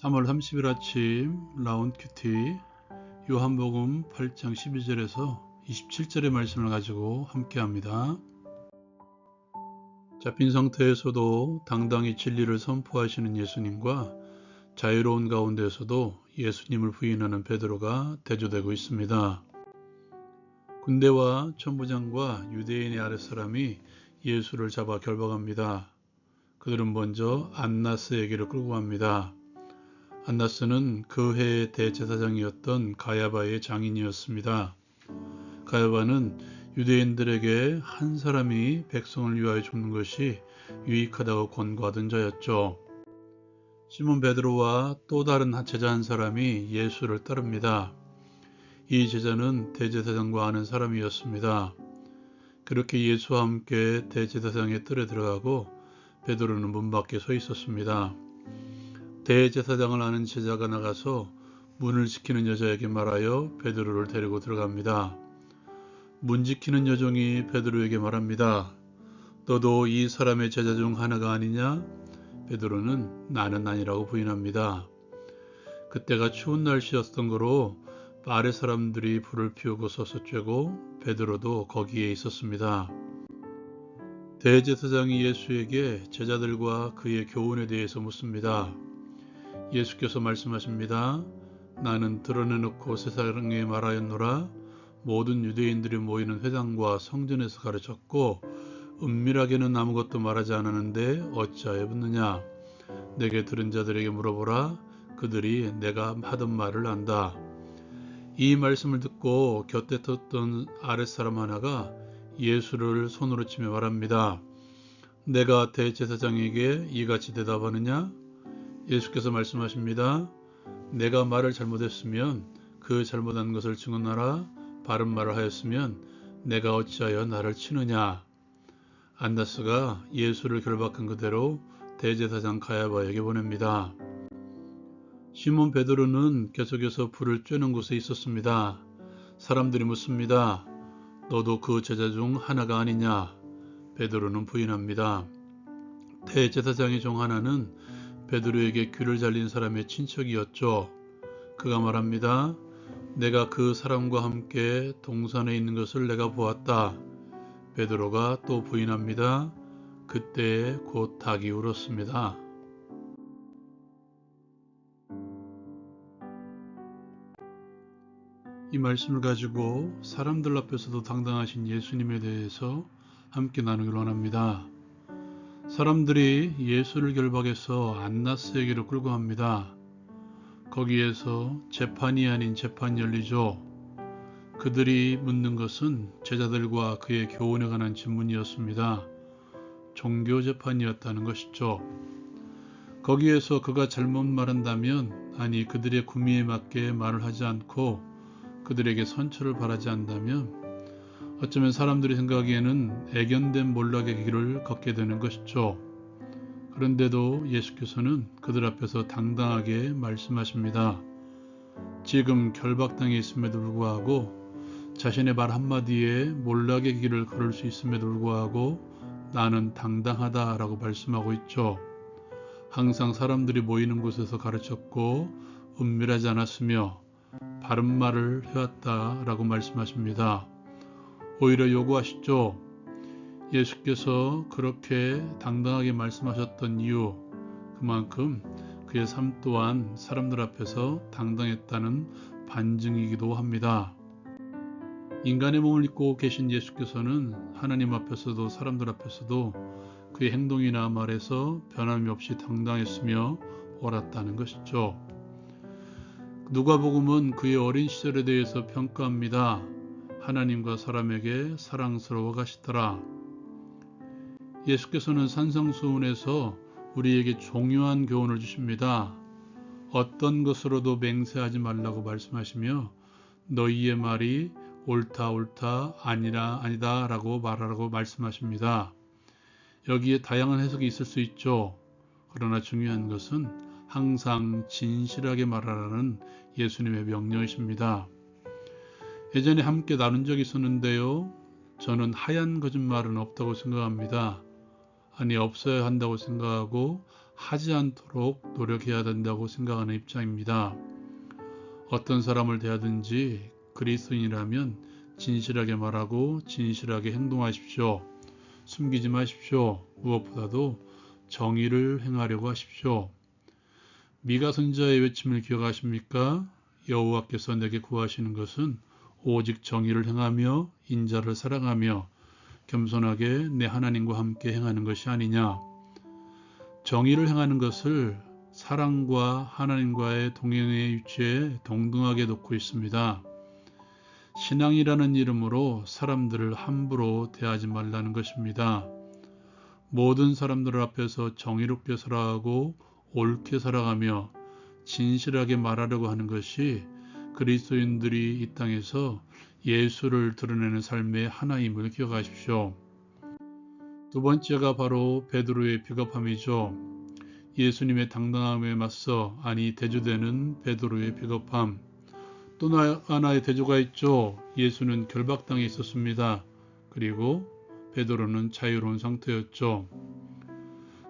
3월 30일 아침 라운드 큐티 요한복음 8장 12절에서 27절의 말씀을 가지고 함께 합니다. 잡힌 상태에서도 당당히 진리를 선포하시는 예수님과 자유로운 가운데에서도 예수님을 부인하는 베드로가 대조되고 있습니다. 군대와 천부장과 유대인의 아랫사람이 예수를 잡아 결박합니다. 그들은 먼저 안나스에게로 끌고 갑니다. 안나스는 그 해의 대제사장이었던 가야바의 장인이었습니다. 가야바는 유대인들에게 한 사람이 백성을 위하여 죽는 것이 유익하다고 권고하던 자였죠. 시몬 베드로와 또 다른 제자 한 사람이 예수를 따릅니다. 이 제자는 대제사장과 아는 사람이었습니다. 그렇게 예수와 함께 대제사장의 뜰에 들어가고 베드로는 문 밖에 서 있었습니다. 대제사장을 아는 제자가 나가서 문을 지키는 여자에게 말하여 베드로를 데리고 들어갑니다. 문 지키는 여종이 베드로에게 말합니다. 너도 이 사람의 제자 중 하나가 아니냐? 베드로는 나는 아니라고 부인합니다. 그때가 추운 날씨였던 거로 마을의 사람들이 불을 피우고 서서 쬐고 베드로도 거기에 있었습니다. 대제사장이 예수에게 제자들과 그의 교훈에 대해서 묻습니다. 예수께서 말씀하십니다. 나는 드러내놓고 세상에 말하였노라. 모든 유대인들이 모이는 회당과 성전에서 가르쳤고 은밀하게는 아무것도 말하지 않았는데 어찌하여 묻느냐. 내게 들은 자들에게 물어보라. 그들이 내가 하던 말을 안다. 이 말씀을 듣고 곁에 섰던 아랫사람 하나가 예수를 손으로 치며 말합니다. 내가 대제사장에게 이같이 대답하느냐? 예수께서 말씀하십니다. 내가 말을 잘못했으면 그 잘못한 것을 증언하라. 바른 말을 하였으면 내가 어찌하여 나를 치느냐. 안나스가 예수를 결박한 그대로 대제사장 가야바에게 보냅니다. 시몬 베드로는 계속해서 불을 쬐는 곳에 있었습니다. 사람들이 묻습니다. 너도 그 제자 중 하나가 아니냐? 베드로는 부인합니다. 대제사장의 종 하나는 베드로에게 귀를 잘린 사람의 친척이었죠. 그가 말합니다. 내가 그 사람과 함께 동산에 있는 것을 내가 보았다. 베드로가 또 부인합니다. 그때 곧 닭이 울었습니다. 이 말씀을 가지고 사람들 앞에서도 당당하신 예수님에 대해서 함께 나누기를 원합니다. 사람들이 예수를 결박해서 안나스에게로 끌고 갑니다. 거기에서 재판이 아닌 재판이 열리죠. 그들이 묻는 것은 제자들과 그의 교훈에 관한 질문이었습니다. 종교 재판이었다는 것이죠. 거기에서 그가 잘못 말한다면, 아니 그들의 구미에 맞게 말을 하지 않고 그들에게 선처를 바라지 않다면 어쩌면 사람들이 생각하기에는 애견된 몰락의 길을 걷게 되는 것이죠. 그런데도 예수께서는 그들 앞에서 당당하게 말씀하십니다. 지금 결박당해 있음에도 불구하고 자신의 말 한마디에 몰락의 길을 걸을 수 있음에도 불구하고 나는 당당하다라고 말씀하고 있죠. 항상 사람들이 모이는 곳에서 가르쳤고 은밀하지 않았으며 바른 말을 해왔다라고 말씀하십니다. 오히려 요구하시죠. 예수께서 그렇게 당당하게 말씀하셨던 이유, 그만큼 그의 삶 또한 사람들 앞에서 당당했다는 반증이기도 합니다. 인간의 몸을 입고 계신 예수께서는 하나님 앞에서도 사람들 앞에서도 그의 행동이나 말에서 변함이 없이 당당했으며 옳았다는 것이죠. 누가복음은 그의 어린 시절에 대해서 평가합니다. 하나님과 사람에게 사랑스러워 가시더라. 예수께서는 산상수훈에서 우리에게 중요한 교훈을 주십니다. 어떤 것으로도 맹세하지 말라고 말씀하시며 너희의 말이 옳다 옳다 아니라 아니다 라고 말하라고 말씀하십니다. 여기에 다양한 해석이 있을 수 있죠. 그러나 중요한 것은 항상 진실하게 말하라는 예수님의 명령이십니다. 예전에 함께 나눈 적이 있었는데요. 저는 하얀 거짓말은 없다고 생각합니다. 아니 없어야 한다고 생각하고 하지 않도록 노력해야 된다고 생각하는 입장입니다. 어떤 사람을 대하든지 그리스도인이라면 진실하게 말하고 진실하게 행동하십시오. 숨기지 마십시오. 무엇보다도 정의를 행하려고 하십시오. 미가 선지자의 외침을 기억하십니까? 여호와께서 내게 구하시는 것은 오직 정의를 행하며 인자를 사랑하며 겸손하게 내 하나님과 함께 행하는 것이 아니냐. 정의를 행하는 것을 사랑과 하나님과의 동행의 위치에 동등하게 놓고 있습니다. 신앙이라는 이름으로 사람들을 함부로 대하지 말라는 것입니다. 모든 사람들 앞에서 정의롭게 살아가고 옳게 살아가며 진실하게 말하려고 하는 것이 그리스도인들이 이 땅에서 예수를 드러내는 삶의 하나임을 기억하십시오. 두 번째가 바로 베드로의 비겁함이죠. 예수님의 당당함에 맞서 대조되는 베드로의 비겁함. 또 하나의 대조가 있죠. 예수는 결박당해 있었습니다. 그리고 베드로는 자유로운 상태였죠.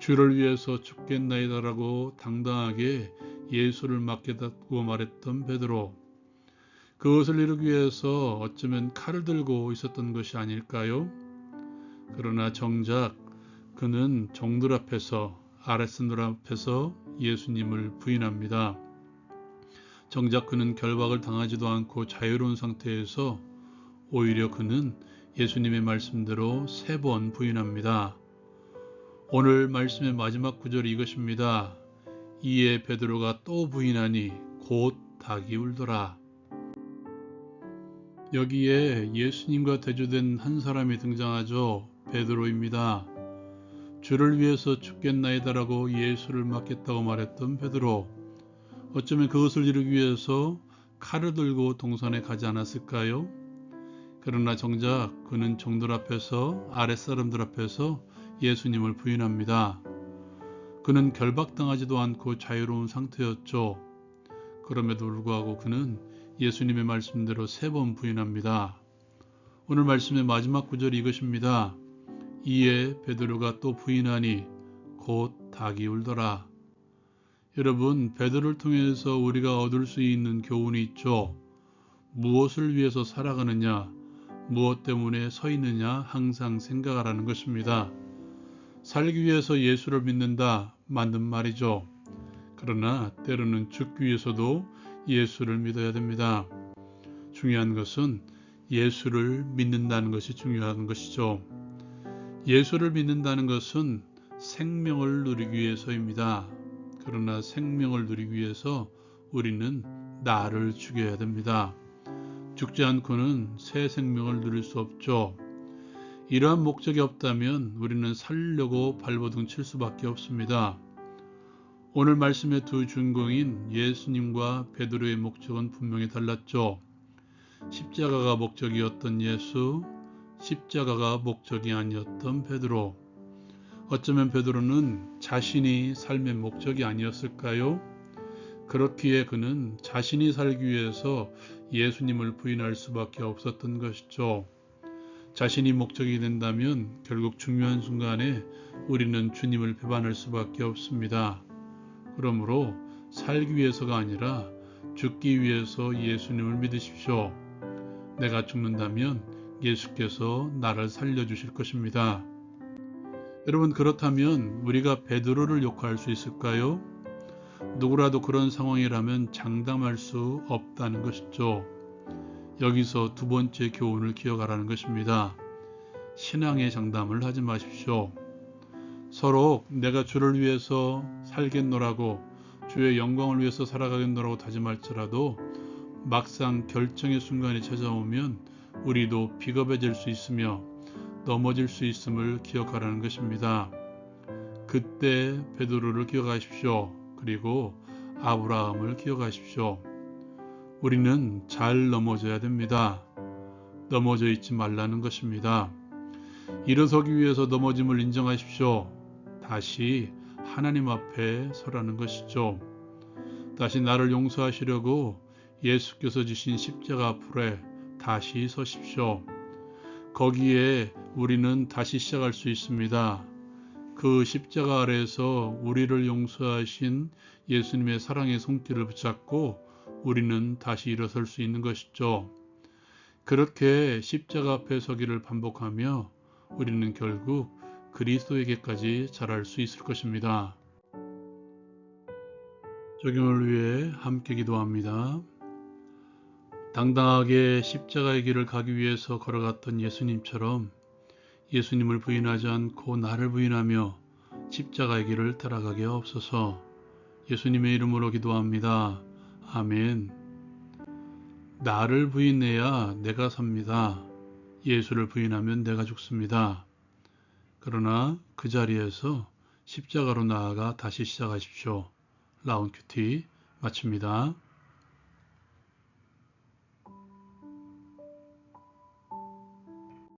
주를 위해서 죽겠나이다라고 당당하게 예수를 맡겠다고 말했던 베드로. 그것을 이루기 위해서 어쩌면 칼을 들고 있었던 것이 아닐까요? 그러나 정작 그는 종들 앞에서, 아레스들 앞에서 예수님을 부인합니다. 정작 그는 결박을 당하지도 않고 자유로운 상태에서 오히려 그는 예수님의 말씀대로 3번 부인합니다. 오늘 말씀의 마지막 구절이 이것입니다. 이에 베드로가 또 부인하니 곧 닭이 울더라. 여기에 예수님과 대조된 한 사람이 등장하죠. 베드로입니다. 주를 위해서 죽겠나이다라고 예수를 맡겠다고 말했던 베드로. 어쩌면 그것을 이루기 위해서 칼을 들고 동산에 가지 않았을까요? 그러나 정작 그는 종들 앞에서, 아랫사람들 앞에서 예수님을 부인합니다. 그는 결박당하지도 않고 자유로운 상태였죠. 그럼에도 불구하고 그는 예수님의 말씀대로 3번 부인합니다. 오늘 말씀의 마지막 구절이 이것입니다. 이에 베드로가 또 부인하니 곧 닭이 울더라. 여러분, 베드로를 통해서 우리가 얻을 수 있는 교훈이 있죠. 무엇을 위해서 살아가느냐, 무엇 때문에 서 있느냐 항상 생각하라는 것입니다. 살기 위해서 예수를 믿는다, 맞는 말이죠. 그러나 때로는 죽기 위해서도 예수를 믿어야 됩니다. 중요한 것은 예수를 믿는다는 것이 중요한 것이죠. 예수를 믿는다는 것은 생명을 누리기 위해서입니다. 그러나 생명을 누리기 위해서 우리는 나를 죽여야 됩니다. 죽지 않고는 새 생명을 누릴 수 없죠. 이러한 목적이 없다면 우리는 살려고 발버둥 칠 수밖에 없습니다. 오늘 말씀의 두 주인공인 예수님과 베드로의 목적은 분명히 달랐죠. 십자가가 목적이었던 예수, 십자가가 목적이 아니었던 베드로. 어쩌면 베드로는 자신이 삶의 목적이 아니었을까요? 그렇기에 그는 자신이 살기 위해서 예수님을 부인할 수밖에 없었던 것이죠. 자신이 목적이 된다면 결국 중요한 순간에 우리는 주님을 배반할 수밖에 없습니다. 그러므로 살기 위해서가 아니라 죽기 위해서 예수님을 믿으십시오. 내가 죽는다면 예수께서 나를 살려주실 것입니다. 여러분, 그렇다면 우리가 베드로를 욕할 수 있을까요? 누구라도 그런 상황이라면 장담할 수 없다는 것이죠. 여기서 두 번째 교훈을 기억하라는 것입니다. 신앙의 장담을 하지 마십시오. 서로 내가 주를 위해서 살겠노라고, 주의 영광을 위해서 살아가겠노라고 다짐할지라도 막상 결정의 순간이 찾아오면 우리도 비겁해질 수 있으며 넘어질 수 있음을 기억하라는 것입니다. 그때 베드로를 기억하십시오. 그리고 아브라함을 기억하십시오. 우리는 잘 넘어져야 됩니다. 넘어져 있지 말라는 것입니다. 일어서기 위해서 넘어짐을 인정하십시오. 다시 하나님 앞에 서라는 것이죠. 다시 나를 용서하시려고 예수께서 지신 십자가 앞에 다시 서십시오. 거기에 우리는 다시 시작할 수 있습니다. 그 십자가 아래에서 우리를 용서하신 예수님의 사랑의 손길을 붙잡고 우리는 다시 일어설 수 있는 것이죠. 그렇게 십자가 앞에 서기를 반복하며 우리는 결국 그리스도에게까지 자랄 수 있을 것입니다. 적용을 위해 함께 기도합니다. 당당하게 십자가의 길을 가기 위해서 걸어갔던 예수님처럼 예수님을 부인하지 않고 나를 부인하며 십자가의 길을 따라가게 하옵소서. 예수님의 이름으로 기도합니다. 아멘. 나를 부인해야 내가 삽니다. 예수를 부인하면 내가 죽습니다. 그러나 그 자리에서 십자가로 나아가 다시 시작하십시오. 라운큐티 마칩니다.